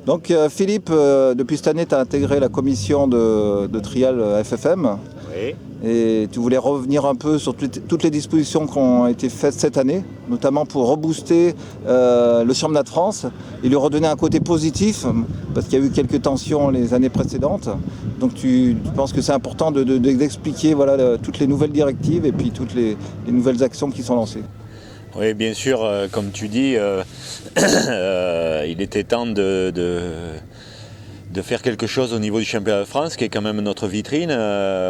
Donc Philippe, depuis cette année, tu as intégré la commission de trial FFM Oui. et tu voulais revenir un peu sur toutes les dispositions qui ont été faites cette année, notamment pour rebooster le championnat de France et lui redonner un côté positif, parce qu'il y a eu quelques tensions les années précédentes. Donc tu penses que c'est important d'expliquer voilà, toutes les nouvelles directives et puis toutes les nouvelles actions qui sont lancées. Oui, bien sûr, comme tu dis, il était temps de faire quelque chose au niveau du championnat de France, qui est quand même notre vitrine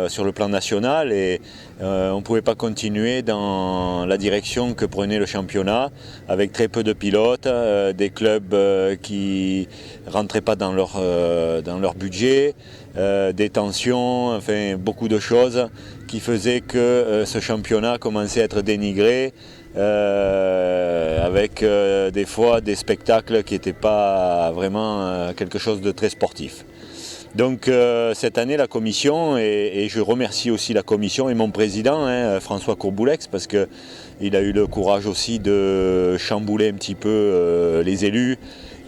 sur le plan national, et on ne pouvait pas continuer dans la direction que prenait le championnat, avec très peu de pilotes, des clubs qui ne rentraient pas dans leur budget, des tensions, enfin beaucoup de choses qui faisaient que ce championnat commençait à être dénigré, avec des fois des spectacles qui n'étaient pas vraiment quelque chose de très sportif. Donc cette année la commission, et je remercie aussi la commission et mon président François Courboulex, parce qu'il a eu le courage aussi de chambouler un petit peu les élus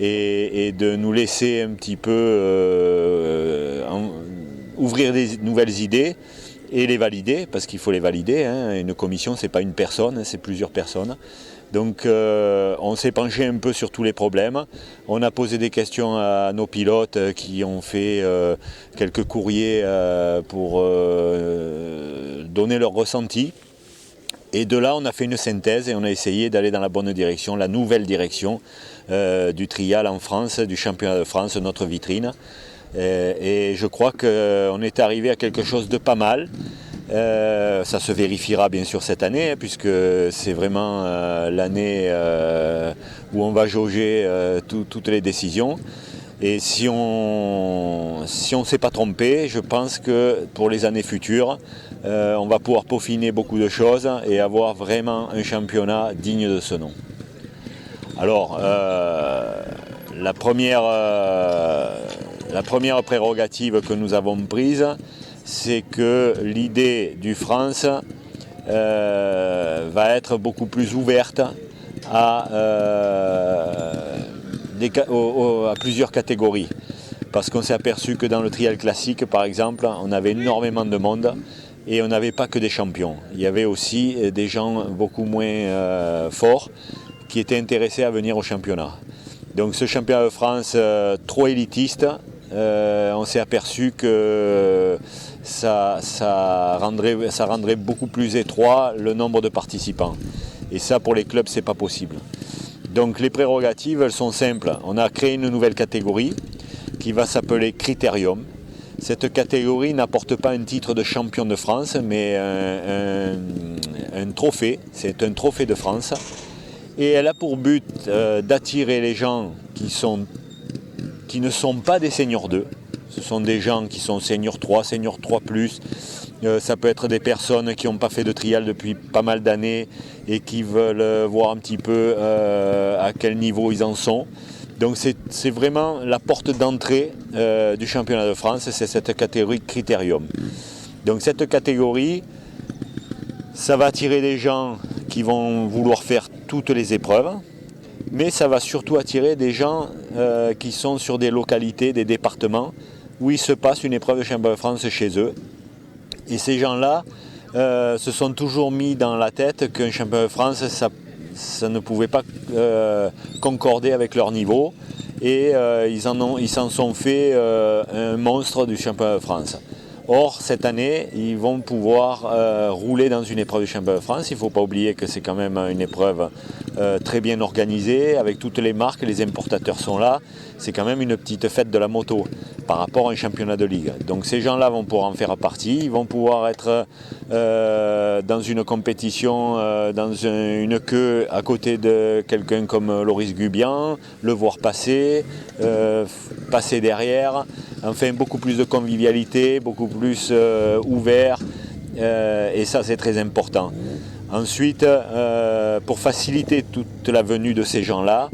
et de nous laisser un petit peu ouvrir des nouvelles idées et les valider, parce qu'il faut les valider. Une commission, ce n'est pas une personne, c'est plusieurs personnes. Donc on s'est penché un peu sur tous les problèmes. On a posé des questions à nos pilotes qui ont fait quelques courriers pour donner leur ressenti. Et de là, on a fait une synthèse et on a essayé d'aller dans la bonne direction, la nouvelle direction du trial en France, du championnat de France, notre vitrine. Et je crois qu'on est arrivé à quelque chose de pas mal. Ça se vérifiera bien sûr cette année, puisque c'est vraiment l'année où on va jauger toutes les décisions. Et si on ne s'est pas trompé, je pense que pour les années futures, on va pouvoir peaufiner beaucoup de choses et avoir vraiment un championnat digne de ce nom. Alors, la première prérogative que nous avons prise, c'est que l'idée du France va être beaucoup plus ouverte à plusieurs catégories. Parce qu'on s'est aperçu que dans le trial classique, par exemple, on avait énormément de monde et on n'avait pas que des champions. Il y avait aussi des gens beaucoup moins forts qui étaient intéressés à venir au championnat. Donc ce championnat de France trop élitiste, on s'est aperçu que ça rendrait beaucoup plus étroit le nombre de participants. Et ça, pour les clubs, c'est pas possible. Donc les prérogatives, elles sont simples. On a créé une nouvelle catégorie qui va s'appeler Critérium. Cette catégorie n'apporte pas un titre de champion de France, mais un trophée. C'est un trophée de France. Et elle a pour but d'attirer les gens qui ne sont pas des seniors 2. Ce sont des gens qui sont seniors 3, seniors 3+. Ça peut être des personnes qui n'ont pas fait de trial depuis pas mal d'années et qui veulent voir un petit peu à quel niveau ils en sont. Donc c'est vraiment la porte d'entrée du championnat de France, c'est cette catégorie Critérium. Donc cette catégorie, ça va attirer des gens qui vont vouloir faire toutes les épreuves, mais ça va surtout attirer des gens qui sont sur des localités, des départements, où il se passe une épreuve de championnat de France chez eux. Et ces gens-là se sont toujours mis dans la tête qu'un championnat de France, ça ne pouvait pas concorder avec leur niveau, et ils s'en sont fait un monstre du championnat de France. Or, cette année, ils vont pouvoir rouler dans une épreuve du championnat de France. Il ne faut pas oublier que c'est quand même une épreuve très bien organisée, avec toutes les marques, les importateurs sont là. C'est quand même une petite fête de la moto par rapport à un championnat de ligue. Donc ces gens-là vont pouvoir en faire partie. Ils vont pouvoir être dans une compétition, dans une queue à côté de quelqu'un comme Loris Gubian, le voir passer, passer derrière. Enfin, beaucoup plus de convivialité, beaucoup plus ouvert, et ça c'est très important. Ensuite, pour faciliter toute la venue de ces gens-là,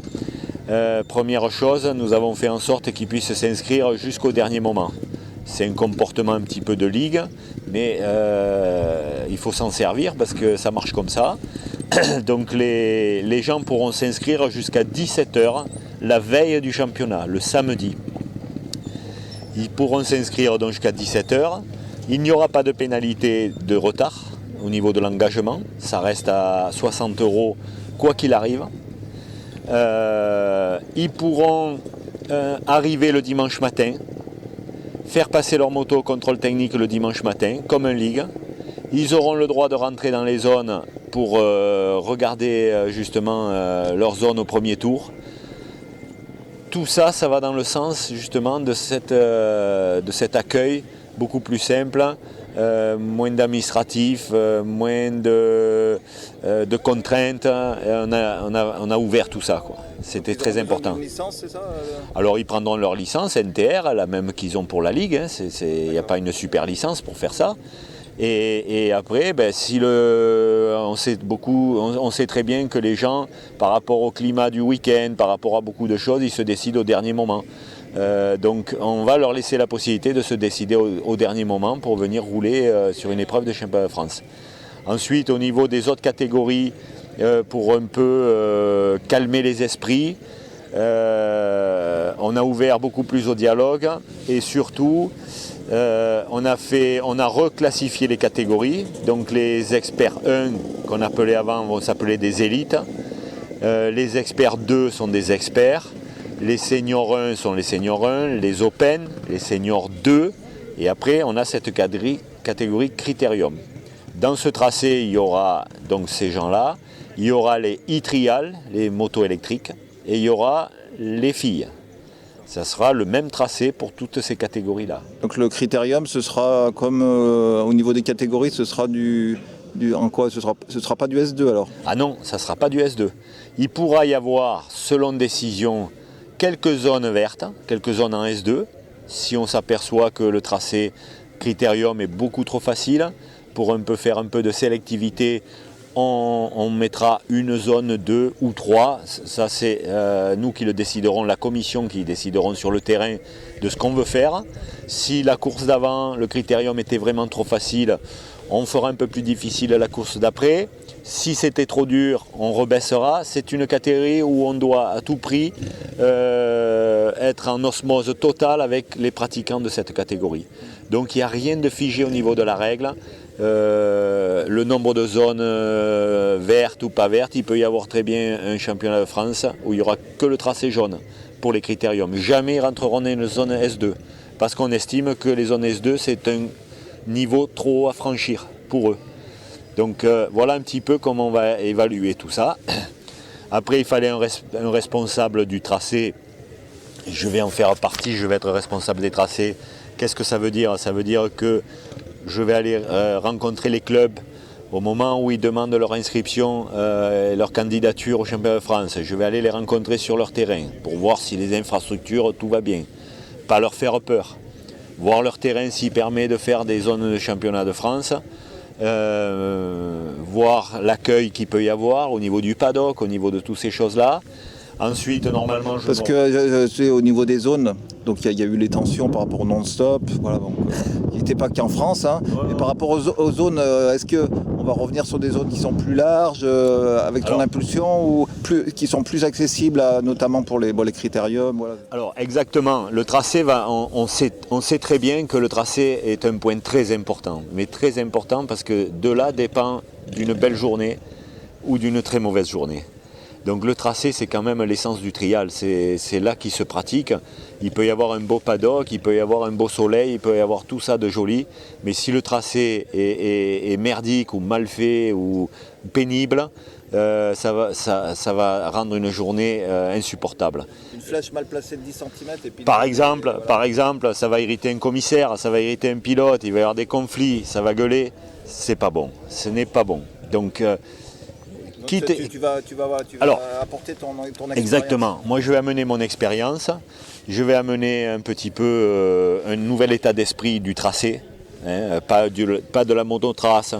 première chose, nous avons fait en sorte qu'ils puissent s'inscrire jusqu'au dernier moment. C'est un comportement un petit peu de ligue, mais il faut s'en servir parce que ça marche comme ça. Donc les gens pourront s'inscrire jusqu'à 17 h la veille du championnat, le samedi. Ils pourront s'inscrire donc jusqu'à 17 h. Il n'y aura pas de pénalité de retard au niveau de l'engagement. Ça reste à 60 € quoi qu'il arrive. Ils pourront arriver le dimanche matin, faire passer leur moto au contrôle technique le dimanche matin, comme un ligue. Ils auront le droit de rentrer dans les zones pour regarder justement leur zone au premier tour. Tout ça, ça va dans le sens justement de cet accueil beaucoup plus simple, moins d'administratifs, moins de contraintes. On a ouvert tout ça, quoi. C'était très important. Une licence, c'est ça Alors ils prendront leur licence NTR, la même qu'ils ont pour la Ligue. Hein. Il n'y a pas une super licence pour faire ça. Et après, on sait très bien que les gens, par rapport au climat du week-end, par rapport à beaucoup de choses, ils se décident au dernier moment. Donc on va leur laisser la possibilité de se décider au dernier moment pour venir rouler sur une épreuve de championnat de France. Ensuite, au niveau des autres catégories, pour un peu calmer les esprits, on a ouvert beaucoup plus au dialogue et surtout on a reclassifié les catégories. Donc les experts 1 qu'on appelait avant vont s'appeler des élites, les experts 2 sont des experts, les seniors 1 sont les seniors 1, les open, les seniors 2 et après on a cette catégorie critérium. Dans ce tracé il y aura donc ces gens-là, il y aura les e-trials, les motos électriques et il y aura les filles. Ça sera le même tracé pour toutes ces catégories-là. Donc le critérium, ce sera comme au niveau des catégories, ce sera en quoi ce sera pas du S2 alors? Ah non, ça ne sera pas du S2. Il pourra y avoir, selon décision, quelques zones vertes, quelques zones en S2. Si on s'aperçoit que le tracé critérium est beaucoup trop facile, pour faire un peu de sélectivité, on mettra une zone 2 ou 3, ça c'est nous qui le déciderons, la commission qui décideront sur le terrain de ce qu'on veut faire. Si la course d'avant, le critérium était vraiment trop facile, on fera un peu plus difficile la course d'après. Si c'était trop dur, on rebaissera. C'est une catégorie où on doit à tout prix être en osmose totale avec les pratiquants de cette catégorie. Donc il n'y a rien de figé au niveau de la règle. Le nombre de zones vertes ou pas vertes, il peut y avoir très bien un championnat de France où il n'y aura que le tracé jaune pour les critériums. Jamais ils rentreront dans une zone S2 parce qu'on estime que les zones S2 c'est un niveau trop à franchir pour eux. Donc voilà un petit peu comment on va évaluer tout ça. Après il fallait un responsable du tracé. Je vais en faire partie, je vais être responsable des tracés. Qu'est-ce que ça veut dire? Ça veut dire que je vais aller rencontrer les clubs au moment où ils demandent leur inscription, leur candidature au championnat de France. Je vais aller les rencontrer sur leur terrain pour voir si les infrastructures, tout va bien. Pas leur faire peur. Voir leur terrain s'il permet de faire des zones de championnat de France. Voir l'accueil qu'il peut y avoir au niveau du paddock, au niveau de toutes ces choses-là. Ensuite, normalement, parce que c'est au niveau des zones, donc il y a eu les tensions par rapport au non-stop, voilà, donc il n'était pas qu'en France, hein. Ouais, et par rapport aux zones, est-ce qu'on va revenir sur des zones qui sont plus larges, avec ton impulsion, ou qui sont plus accessibles, notamment pour les critériums, voilà. Alors exactement, le tracé on sait très bien que le tracé est un point très important, mais très important parce que de là dépend d'une belle journée ou d'une très mauvaise journée. Donc le tracé, c'est quand même l'essence du trial, c'est là qu'il se pratique. Il peut y avoir un beau paddock, il peut y avoir un beau soleil, il peut y avoir tout ça de joli, mais si le tracé est merdique ou mal fait ou pénible, ça va rendre une journée insupportable. Une flèche mal placée de 10 cm et puis... Par exemple, ça va irriter un commissaire, ça va irriter un pilote, il va y avoir des conflits, ça va gueuler, c'est pas bon, ce n'est pas bon. Donc tu vas apporter ton expérience. Exactement. Moi, je vais amener mon expérience. Je vais amener un petit peu un nouvel état d'esprit du tracé. Hein, pas de la monotrace.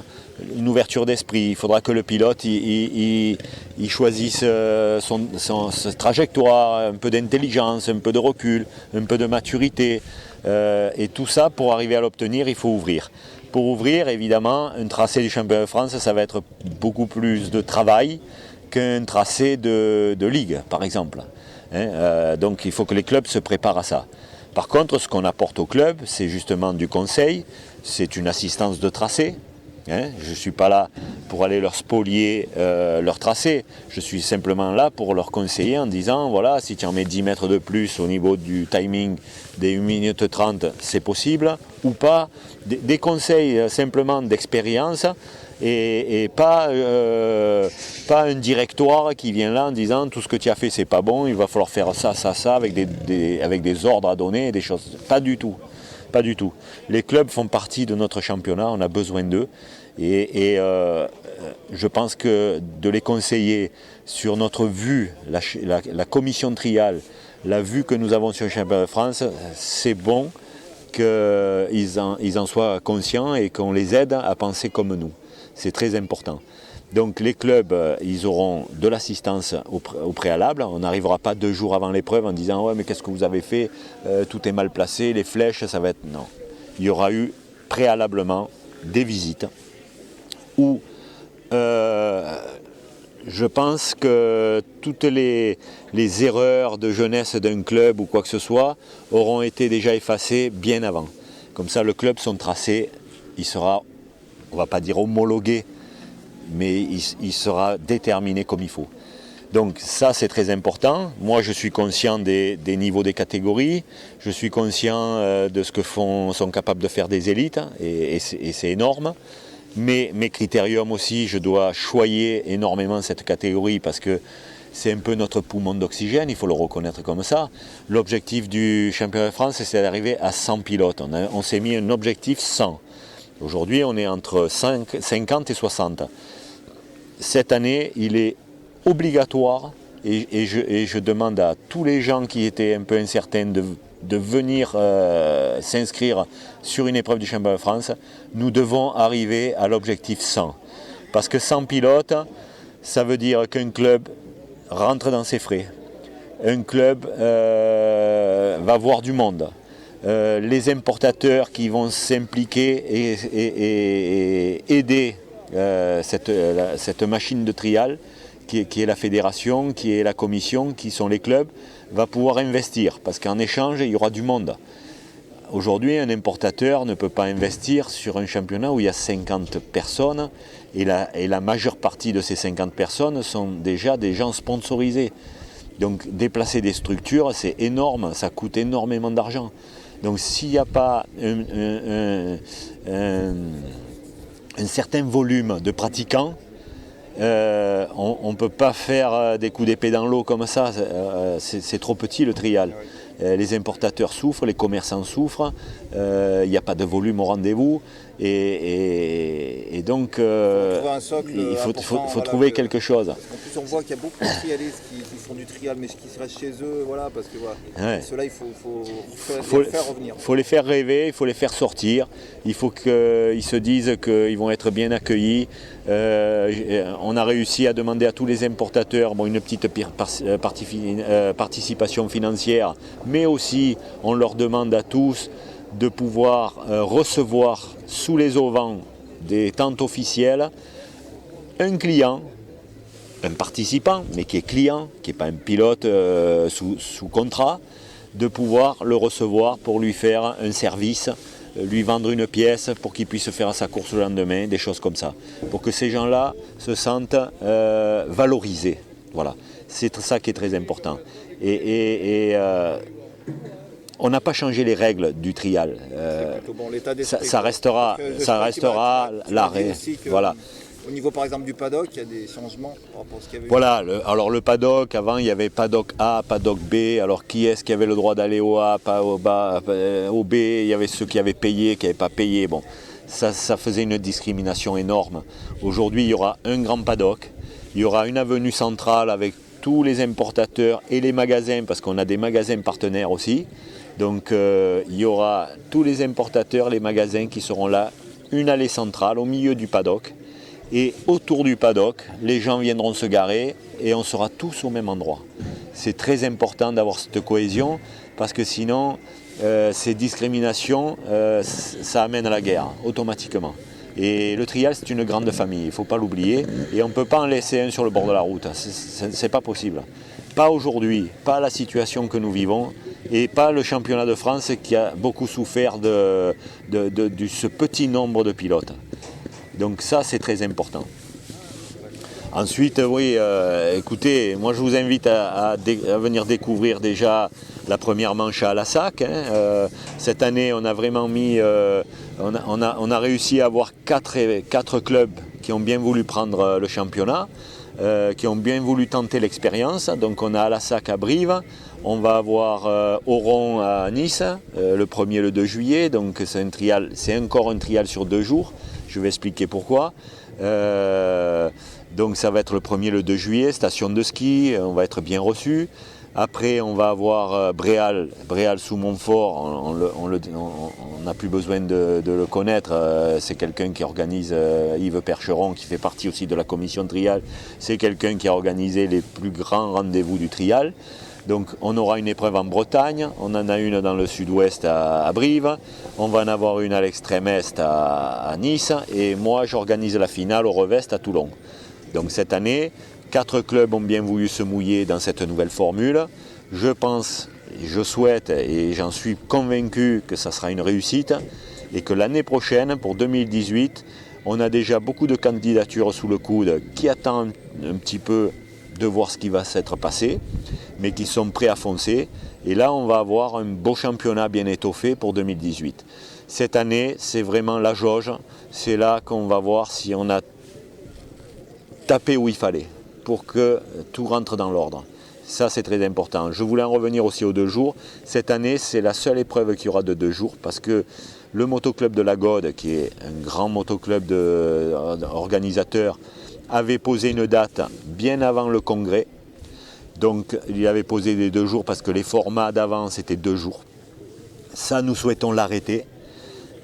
Une ouverture d'esprit. Il faudra que le pilote il choisisse sa trajectoire, un peu d'intelligence, un peu de recul, un peu de maturité. Et tout ça, pour arriver à l'obtenir, il faut ouvrir. Pour ouvrir, évidemment, un tracé du championnat de France, ça va être beaucoup plus de travail qu'un tracé de ligue, par exemple. Donc il faut que les clubs se préparent à ça. Par contre, ce qu'on apporte aux clubs, c'est justement du conseil, c'est une assistance de tracé. Je ne suis pas là pour aller leur spolier leur tracé, je suis simplement là pour leur conseiller en disant, voilà, si tu en mets 10 mètres de plus au niveau du timing des 1 minute 30, c'est possible ou pas. Des conseils simplement d'expérience et pas un directoire qui vient là en disant, tout ce que tu as fait c'est pas bon, il va falloir faire ça, ça, ça, avec des ordres à donner, des choses. Pas du tout. Pas du tout. Les clubs font partie de notre championnat, on a besoin d'eux. Et je pense que de les conseiller sur notre vue, la commission triale, la vue que nous avons sur le championnat de France, c'est bon qu'ils en soient conscients et qu'on les aide à penser comme nous. C'est très important. Donc les clubs, ils auront de l'assistance au préalable. On n'arrivera pas 2 jours avant l'épreuve en disant « ouais mais qu'est-ce que vous avez fait, tout est mal placé, les flèches, ça va être... » Non. Il y aura eu préalablement des visites où je pense que toutes les erreurs de jeunesse d'un club ou quoi que ce soit auront été déjà effacées bien avant. Comme ça le club, son tracé, il sera, on ne va pas dire homologué, mais il sera déterminé comme il faut. Donc ça c'est très important. Moi je suis conscient des niveaux des catégories, je suis conscient de ce que sont capables de faire des élites, et c'est énorme. Mais mes critériums aussi, je dois choyer énormément cette catégorie parce que c'est un peu notre poumon d'oxygène, il faut le reconnaître comme ça. L'objectif du championnat de France, c'est d'arriver à 100 pilotes. On s'est mis un objectif 100. Aujourd'hui on est entre 50 et 60. Cette année, il est obligatoire et je demande à tous les gens qui étaient un peu incertains de venir s'inscrire sur une épreuve du championnat de France. Nous devons arriver à l'objectif 100. Parce que 100 pilotes, ça veut dire qu'un club rentre dans ses frais. Un club va voir du monde. Les importateurs qui vont s'impliquer et aider cette machine de trial qui est la fédération, qui est la commission, qui sont les clubs, va pouvoir investir parce qu'en échange il y aura du monde. Aujourd'hui un importateur ne peut pas investir sur un championnat où il y a 50 personnes et la majeure partie de ces 50 personnes sont déjà des gens sponsorisés. Donc déplacer des structures c'est énorme, ça coûte énormément d'argent. Donc s'il n'y a pas un certain volume de pratiquants, on ne peut pas faire des coups d'épée dans l'eau comme ça, c'est trop petit le trial. Les importateurs souffrent, les commerçants souffrent, il n'y a pas de volume au rendez-vous et donc il faut trouver quelque chose. En plus on voit qu'il y a beaucoup de trialistes qui font du trial mais qui restent chez eux, voilà, parce que voilà, ouais. Ceux-là il faut les faire revenir. Il faut les faire rêver, il faut les faire sortir, il faut qu'ils se disent qu'ils vont être bien accueillis. On a réussi à demander à tous les importateurs une petite participation financière, mais aussi on leur demande à tous de pouvoir recevoir sous les auvents des tentes officielles un client, un participant, mais qui est client, qui n'est pas un pilote sous contrat, de pouvoir le recevoir pour lui faire un service, lui vendre une pièce pour qu'il puisse faire sa course le lendemain, des choses comme ça, pour que ces gens-là se sentent valorisés. Voilà, c'est ça qui est très important. On n'a pas changé les règles du trial. Ça restera l'arrêt. Voilà. Au niveau par exemple du paddock, il y a des changements par rapport à ce qu'il y avait. Voilà, alors le paddock, avant il y avait paddock A, paddock B, alors qui est-ce qui avait le droit d'aller au A, pas au B, il y avait ceux qui avaient payé, qui n'avaient pas payé, bon, ça faisait une discrimination énorme. Aujourd'hui il y aura un grand paddock, il y aura une avenue centrale avec tous les importateurs et les magasins, parce qu'on a des magasins partenaires aussi, donc il y aura tous les importateurs, les magasins qui seront là, une allée centrale au milieu du paddock. Et autour du paddock, les gens viendront se garer et on sera tous au même endroit. C'est très important d'avoir cette cohésion parce que sinon, ces discriminations, ça amène à la guerre automatiquement. Et le trial, c'est une grande famille, il ne faut pas l'oublier. Et on ne peut pas en laisser un sur le bord de la route, c'est pas possible. Pas aujourd'hui, pas la situation que nous vivons, et pas le championnat de France qui a beaucoup souffert de ce petit nombre de pilotes. Donc ça, c'est très important. Ensuite, oui, écoutez, moi je vous invite à venir découvrir déjà la première manche à Alassac. Cette année, on a vraiment mis, on a réussi à avoir quatre clubs qui ont bien voulu prendre le championnat, qui ont bien voulu tenter l'expérience. Donc on a Alassac à Brive, on va avoir Oron à Nice, le 1er et le 2 juillet. Donc c'est encore un trial sur 2 jours. Je vais expliquer pourquoi. Donc ça va être le 1er et le 2 juillet, station de ski, on va être bien reçu. Après on va avoir Bréal sous Montfort, on n'a plus besoin de le connaître, c'est quelqu'un qui organise, Yves Percheron qui fait partie aussi de la commission trial, c'est quelqu'un qui a organisé les plus grands rendez-vous du trial. Donc on aura une épreuve en Bretagne, on en a une dans le sud-ouest à Brive, on va en avoir une à l'extrême est à Nice et moi j'organise la finale au Revest à Toulon. Donc cette année, 4 clubs ont bien voulu se mouiller dans cette nouvelle formule. Je pense, je souhaite et j'en suis convaincu que ça sera une réussite et que l'année prochaine, pour 2018, on a déjà beaucoup de candidatures sous le coude qui attendent un petit peu de voir ce qui va s'être passé, mais qui sont prêts à foncer. Et là, on va avoir un beau championnat bien étoffé pour 2018. Cette année, c'est vraiment la jauge. C'est là qu'on va voir si on a tapé où il fallait pour que tout rentre dans l'ordre. Ça, c'est très important. Je voulais en revenir aussi aux 2 jours. Cette année, c'est la seule épreuve qu'il y aura de 2 jours parce que le motoclub de la Gaude, qui est un grand motoclub organisateur, avait posé une date bien avant le congrès. Donc, il avait posé les 2 jours parce que les formats d'avant, c'était 2 jours. Ça, nous souhaitons l'arrêter.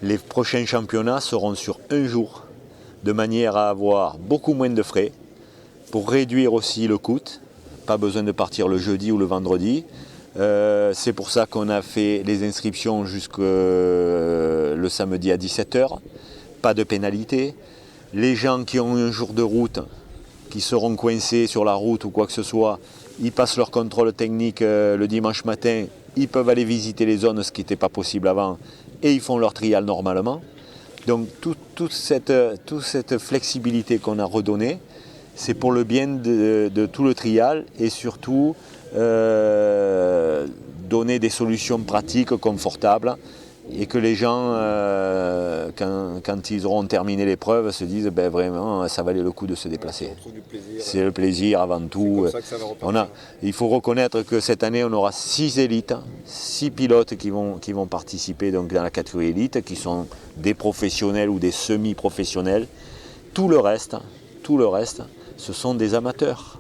Les prochains championnats seront sur 1 jour, de manière à avoir beaucoup moins de frais, pour réduire aussi le coût. Pas besoin de partir le jeudi ou le vendredi. C'est pour ça qu'on a fait les inscriptions jusqu'au le samedi à 17h. Pas de pénalité. Les gens qui ont un jour de route, qui seront coincés sur la route ou quoi que ce soit, ils passent leur contrôle technique le dimanche matin. Ils peuvent aller visiter les zones, ce qui n'était pas possible avant, et ils font leur trial normalement. Donc toute cette flexibilité qu'on a redonnée, c'est pour le bien de tout le trial et surtout donner des solutions pratiques, confortables et que les gens, quand ils auront terminé l'épreuve, se disent ben vraiment ça valait le coup de se déplacer. C'est le plaisir avant tout. Il faut reconnaître que cette année on aura 6 élites, 6 pilotes qui vont participer donc, dans la catégorie élite, qui sont des professionnels ou des semi-professionnels. Tout le reste, ce sont des amateurs.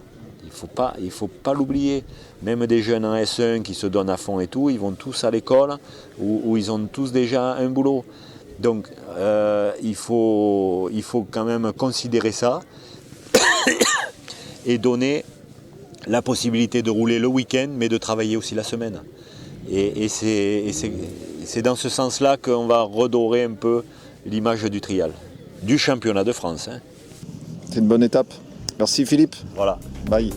Il faut pas l'oublier. Même des jeunes en S1 qui se donnent à fond et tout, ils vont tous à l'école où ils ont tous déjà un boulot. Donc il faut quand même considérer ça et donner la possibilité de rouler le week-end mais de travailler aussi la semaine. Et c'est dans ce sens-là qu'on va redorer un peu l'image du trial, du championnat de France. C'est une bonne étape. Merci Philippe. Voilà. Bye.